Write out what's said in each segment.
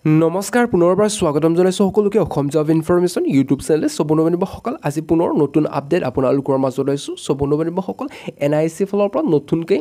নমস্কাৰ পুনৰবাৰ স্বাগতম জনাইছোঁ সকলোকে অসম জব ইনফৰমেশ্যন ইউটিউব চেনেলে বন্ধুবান্ধৱসকল আজি পুনৰ নতুন আপডেট আপোনালোকৰ মাজত আহিছোঁ বন্ধুবান্ধৱসকল NIC ফালৰ পৰা নতুনকৈ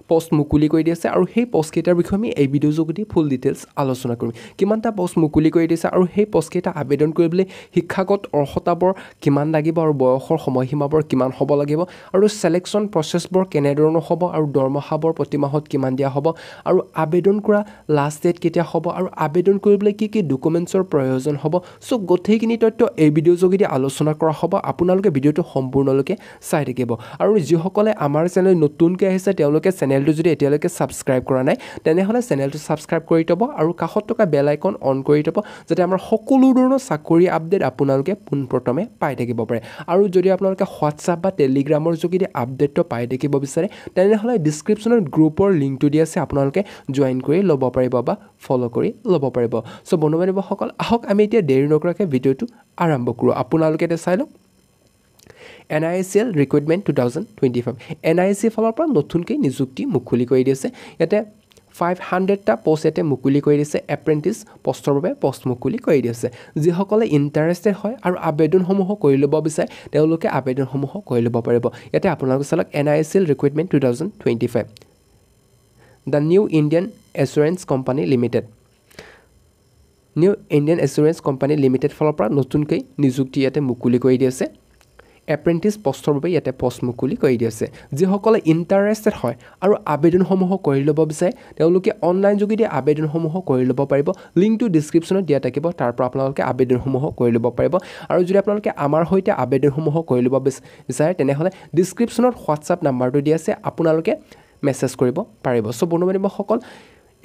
পোষ্ট মুকলি কৰি দিছে আৰু সেই পোষ্টকেইটাৰ বিষয়ে আমি এই ভিডিঅ' যোগেদি ফুল ডিটেইলছ আলোচনা কৰিম কিমানটা পোষ্ট মুকলি কৰি দিছে আৰু সেই পোষ্টকেইটা আবেদন কৰিবলৈ শিক্ষাগত অৰ্হতাবোৰ কিমান লাগিব আৰু বয়সৰ সময়সীমাবোৰ কিমান হ'ব লাগিব আৰু সিলেকশ্যন প্ৰচেছবোৰ কেনেধৰণৰ হ'ব আৰু দৰমহাবোৰ প্ৰতি মাহত কিমান দিয়া হ'ব আৰু আবেদন কৰা লাষ্ট ডেট কেতিয়া হ'ব আৰু আবেদন কৰিবলৈ কি কি ডকুমেণ্টছৰ প্ৰয়োজন হ'ব সো গোটেইখিনি তথ্য এই ভিডিঅ' যোগেদি আলোচনা কৰা হ'ব আপোনালোকে ভিডিঅ'টো সম্পূৰ্ণলৈকে চাই থাকিব আৰু যিসকলে আমাৰ চেনেল নতুনকৈ আহিছে তেওঁলোকে চেনেলটো যদি এতিয়ালৈকে সাবস্ক্ৰাইব কৰা নাই তেনেহলে চেনেলটো সাবস্ক্ৰাইব কৰি থব আৰু কাষত থকা বেল আইকন অন কৰি থব যাতে আমাৰ সকলো ধৰণৰ চাকৰি আপডেট আপোনালোকে পোনপ্ৰথমে পাই থাকিব পাৰে আৰু যদি আপোনালোকে হোৱাটছআপ বা টেলিগ্ৰামৰ যোগেদি আপডেটটো পাই থাকিব বিচাৰে তেনেহলে ডেসক্ৰিপচনত গ্ৰুপৰ লিংকটো দি আছে আপোনালোকে জয়েন কৰি ল'ব পাৰিব বা ফলো কৰি ল'ব পাৰিব সো বন্ধুবান্ধৱসকল আহক আমি এতিয়া দেৰি নকৰাকৈ ভিডিঅ'টো আৰম্ভ কৰোঁ আপোনালোকে এটা চাই লওক NICL Recruitment 2025 NIC ফালৰ পৰা নতুনকৈ নিযুক্তি মুকলি কৰি দিছে ইয়াতে 500টা পোষ্ট এতে মুকলি কৰি দিছে এপ্ৰেন্টিছ পোষ্টৰ বাবে পোষ্ট মুকলি কৰি দিছে যিসকলে ইন্টাৰেষ্টেড হয় আৰু আবেদনসমূহ কৰি ল'ব বিচাৰে তেওঁলোকে আবেদনসমূহ কৰি ল'ব পাৰিব ইয়াতে আপোনালোকে চালক NICL Recruitment 2025 The New Indian Assurance Company Limited New Indian Assurance Company Limited ফালৰ পৰা নতুনকৈ নিযুক্তি ইয়াতে মুকলি কৰি দিছে এপ্ৰেন্টিছ পোষ্টৰ বাবে ইয়াতে পোষ্ট মুকলি কৰি দিছে যিসকলে ইন্টাৰেষ্টেড হয় আৰু আবেদনসমূহ কৰি ল'ব বিচাৰে তেওঁলোকে অনলাইন যোগেদি আবেদনসমূহ কৰি ল'ব পাৰিব লিংকটো ডেসক্ৰিপচনত দিয়া থাকিব তাৰ পৰা আপোনালোকে আবেদনসমূহ কৰি ল'ব পাৰিব আৰু যদি আপোনালোকে আমাৰ হৈতে আবেদনসমূহ কৰি ল'ব বিচাৰে তেনেহলে ডেসক্ৰিপচনত হোৱাটছআপ নাম্বাৰটো দিয়া আছে আপোনালোকে মেছেজ কৰিব পাৰিব সো বন্ধুবান্ধৱসকল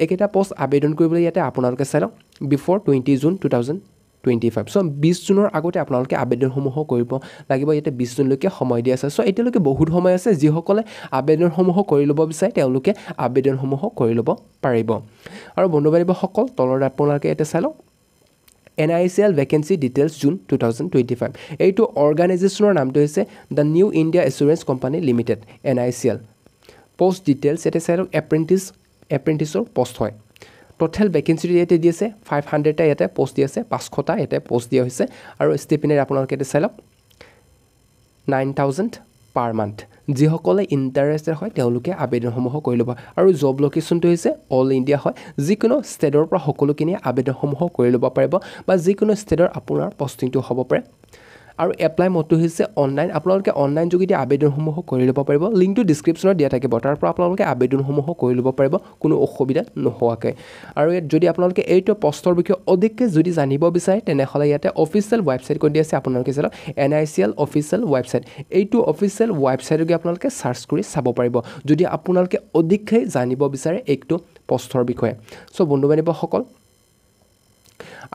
একেটা পোষ্ট আবেদন কৰিবলৈ ইয়াতে আপোনালোকে চাই লওক বিফৰ 20 জুন 2025 সো 20 জুনৰ আগতে আপোনালোকে আবেদনসমূহ কৰিব লাগিব ইয়াতে 20 জুনলৈকে সময় দিয়া আছে সো এতিয়ালৈকে বহুত সময় আছে যিসকলে আবেদনসমূহ কৰি ল'ব বিচাৰে তেওঁলোকে আবেদনসমূহ কৰি ল'ব পাৰিব আৰু বন্ধুবান্ধৱসকল তলত আপোনালোকে এটা চাই লওক NICL vacancy details June 2025 এইটো অৰ্গানাইজেশ্যনৰ নামটো হৈছে The New India Assurance Company Limited NICL post details এতে চাই লওক এপ্ৰেন্টিছৰ পোষ্ট হয় টোটাল ভ্যাকেন্সি ইয়াতে দিছে 500টা ইয়াতে পোষ্ট দি আছে 500টা ইয়াতে পোষ্ট দিয়া হৈছে আৰু ষ্টিপেন্ডাৰ আপোনালোকে এটা চাই লওক 9000 পাৰ মান্থ যিসকলে ইন্টাৰেষ্টেড হয় তেওঁলোকে আবেদনসমূহ কৰি ল'ব আৰু জব লোকেশ্যনটো হৈছে অল ইণ্ডিয়া হয় যিকোনো ষ্টেটৰ পৰা সকলোখিনি আবেদনসমূহ কৰি ল'ব পাৰিব বা যিকোনো ষ্টেটৰ আপোনাৰ পোষ্টিংটো হ'ব পাৰে আৰু এপ্লাই মডটো হৈছে অনলাইন আপোনালোকে অনলাইন যোগেদি আবেদনসমূহ কৰি ল'ব পাৰিব লিংকটো ডেসক্ৰিপচনত দিয়া থাকিব তাৰ পৰা আপোনালোকে আবেদনসমূহ কৰি ল'ব পাৰিব কোনো অসুবিধা নোহোৱাকৈ আৰু যদি আপোনালোকে এইটো পোষ্টৰ বিষয়ে অধিককৈ যদি জানিব বিচাৰে তেনেহলে ইয়াতে অফিচিয়েল ৱেবছাইট কৰি দিয়া আছে আপোনালোকে চাওক NICL অফিচিয়েল ৱেবছাইট এইটো অফিচিয়েল ৱেবছাইটকে আপোনালোকে সাৰ্চ কৰি চাব পাৰিব যদি আপোনালোকে অধিককৈ জানিব বিচাৰে এইটো পোষ্টৰ বিষয়ে সো বন্ধুবান্ধৱসকল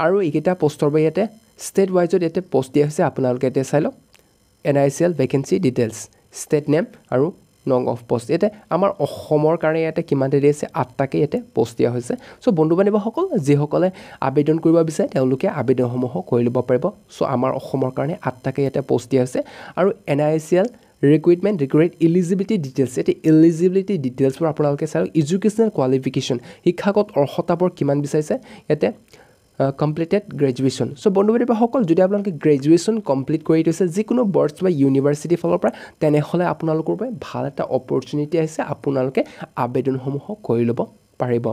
আৰু এইকেইটা পোষ্টৰ বাবে ইয়াতে ষ্টেট ওয়াইজত ইয়াতে পোষ্ট দিয়া হৈছে আপোনালোকে এটা চাই লওক NICL vacancy details state name আৰু নং অফ পোষ্ট ইয়াতে আমাৰ অসমৰ কাৰণে ইয়াতে কিমানটা দিয়া আছে 8টাকে ইয়াতে পোষ্ট দিয়া হৈছে সো বন্ধুবান্ধৱসকল যিসকলে আবেদন কৰিব বিচাৰে তেওঁলোকে আবেদনসমূহ কৰি ল'ব পাৰিব সো আমাৰ অসমৰ কাৰণে 8টাকে ইয়াতে পোষ্ট দিয়া হৈছে আৰু NICL recruitment eligibility details এতে eligibility details বোৰ আপোনালোকে চাওক এডুকেশনাল কোৱালিফিকেশন শিক্ষাগত অৰ্হতাবোৰ কিমান বিচাৰিছে ইয়াতে completed graduation so বন্ধুবান্ধৱসকল যদি আপোনালোকে গ্ৰেজুৱেচন কমপ্লিট কৰি দিছে যিকোনো বৰ্ডছ বা ইউনিভাৰ্সিটি ফালৰ পৰা তেনেহলে আপোনালোকৰ বাবে ভাল এটা অপৰচুনিটি আছে আপোনালোকে আবেদনসমূহ কৰি ল'ব পাৰিব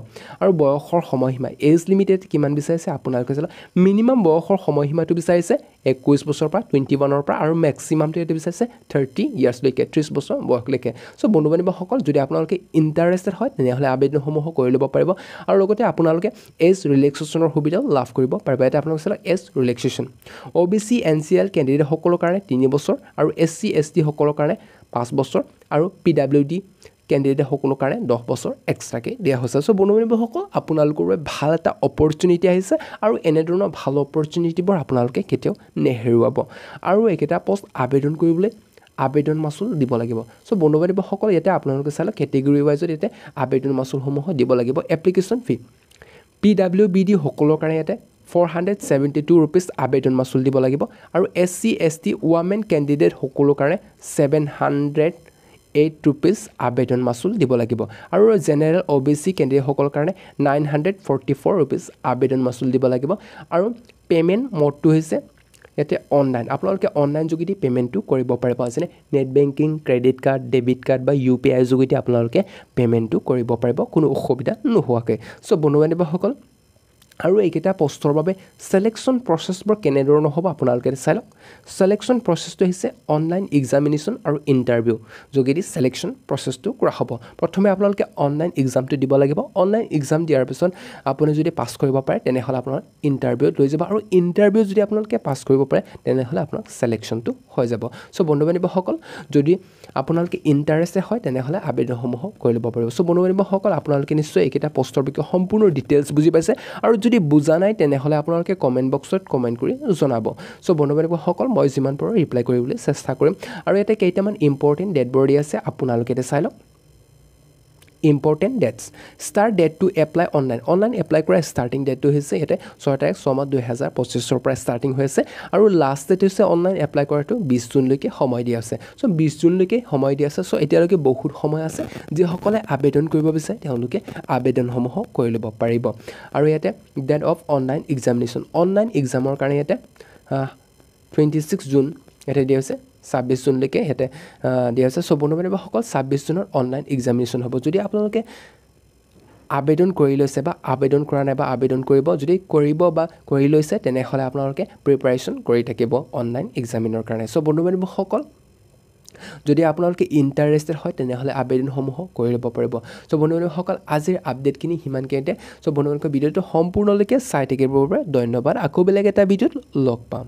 আৰু বয়সৰ সময়সীমা এজ লিমিটেড কিমান বিচাৰিছে আপোনালোকে চাওক মিনিমাম বয়সৰ সময়সীমাটো বিচাৰিছে 21 বছৰৰ পৰা 21ৰ পৰা আৰু ম্যাক্সিমামটো এটো বিচাৰিছে 30 ইয়াৰ্ছ লৈকে 30 বছৰ বয়সলৈকে সো বন্ধুবান্ধৱসকল যদি আপোনালোকে ইন্টাৰেষ্টেড হয় তেনেহলে আবেদনসমূহ কৰি ল'ব পাৰিব আৰু লগতে আপোনালোকে এজ ৰিলেক্সেশ্যনৰ সুবিধা লাভ কৰিব পাৰিব এটা আপোনালোকে চাওক age relaxation OBC NCL candidate সকলৰ কাৰণে 3 বছৰ আৰু SC ST সকলৰ কাৰণে 5 বছৰ আৰু PWD ক্যান্ডিডেট সকলৰ কাৰণে 10 বছৰ এক্সট্ৰাকে দিয়া হৈছে সো বন্ধুবান্ধৱসকল আপোনালোকৰ ভাল এটা অপৰচুনিটি আহিছে আৰু এনেধৰণৰ ভাল অপৰচুনিটিবোৰ আপোনালোকে কেতিয়াও নেহেৰুৱাব আৰু একেটা পোষ্ট আবেদন কৰিবলৈ আবেদন মাসুল দিব লাগিব সো বন্ধুবান্ধৱসকল ইয়াতে আপোনালোকে চালে ক্যাটেগৰি ওয়াইজত ইয়াতে আবেদন মাসুলসমূহ দিব লাগিব এপ্লিকেশন ফি PWBD সকলৰ কাৰণে ইয়াতে 472 rupees আবেদন মাসুল দিব লাগিব আৰু SC ST women candidate সকলৰ কাৰণে 700 8 rupees আবেদন মাচুল দিব লাগিব আৰু জেনেৰেল OBC কেণ্ডিডেটসকলৰ কাৰণে 944 rupees আবেদন মাচুল দিব লাগিব আৰু পেমেণ্ট মোডটো হৈছে ইয়াতে অনলাইন আপোনালোকে অনলাইন যোগেদি পেমেণ্টটো কৰিব পাৰিব যেনে net banking credit card debit card বা UPI যোগেদি আপোনালোকে পেমেণ্টটো কৰিব পাৰিব কোনো অসুবিধা নোহোৱাকৈ সো বন্ধু-বান্ধৱীসকল আৰু এইকেইটা পোষ্টৰ বাবে সিলেকশন প্ৰসেছবোৰ কেনেধৰণৰ হ'ব আপোনালোকে চাই লওক সিলেকশন প্ৰসেছটো হৈছে অনলাইন এক্সামিনেশ্যন আৰু ইন্টাৰভিউ যোগেদি সিলেকশন প্ৰসেছটো কৰা হ'ব প্ৰথমে আপোনালোকে অনলাইন এক্সামটো দিব লাগিব অনলাইন এক্সাম দিয়াৰ পিছত আপুনি যদি পাছ কৰিব পাৰে তেনেহলে আপোনাৰ ইন্টাৰভিউত লৈ যাব আৰু ইন্টাৰভিউ যদি আপোনালোকে পাছ কৰিব পাৰে তেনেহলে আপোনাৰ সিলেকশনটো হৈ যাব সো বন্ধু-বান্ধৱীসকল যদি আপোনালোকে ইন্টাৰেষ্টেড হয় তেনেহলে আবেদনসমূহ কৰি ল'ব পাৰিব সো বন্ধু-বান্ধৱীসকল আপোনালোকে নিশ্চয় এইকেইটা পোষ্টৰ বিষয়ে সম্পূৰ্ণ ডিটেইলছ বুজি পাইছে আৰু যদি বুজা নাই তেনেহলে আপোনালোকে কমেন্ট বক্সত কমেন্ট কৰি জনাব সো বন্ধু-বান্ধৱীসকল মই যিমান পাৰো ৰিপ্লাই কৰিবলৈ চেষ্টা কৰিম আৰু এটা কেইটামান ইম্পৰ্টেন্ট ডেটবোৰ দি আছে আপোনালোকে এটা চাই লওক important dates start date to apply online apply কৰা starting date to হৈছে এতে 6 তাৰিখ 6 মাহ 2025 ৰ পৰা starting হৈছে আৰু last date হৈছে online apply কৰাটো 20 জুন লৈকে সময় দিয়া আছে সো 20 জুন লৈকে সময় দিয়া আছে সো এতিয়ালৈকে বহুত সময় আছে যে সকলে আবেদন কৰিব বিচাৰে তেওঁলোকে আবেদনসমূহ কৰি ল'ব পাৰিব আৰু ইয়াতে date of online exaমৰ কাৰণে ইয়াতে 26 জুন এটা দিয়া আছে 26 জুন লৈকে হেতে দিয়া আছে সো বন্ধু-বান্ধৱীসকল 26 জুনৰ অনলাইন এক্সামিনেশ্যন হ'ব যদি আপোনালোকে আবেদন কৰি লৈছে বা আবেদন কৰা নাই বা আবেদন কৰিব যদি কৰিব বা কৰি লৈছে তেনেহলে আপোনালোকে প্ৰিপাৰেচন কৰি থাকিব অনলাইন এক্সামিনৰ কাৰণে সো বন্ধু-বান্ধৱীসকল যদি আপোনালোকে ইন্টাৰেষ্টেড হয় তেনেহলে আবেদনসমূহ কৰি ল'ব পাৰিব সো বন্ধু-বান্ধৱীসকল আজিৰ আপডেটখিনি হিমানকেইতে সো বন্ধু-বান্ধৱীসকল ভিডিঅটো সম্পূৰ্ণলৈকে চাই থাকিবৰ বাবে ধন্যবাদ আকৌ বেলেগ এটা ভিডিঅত লগ পাম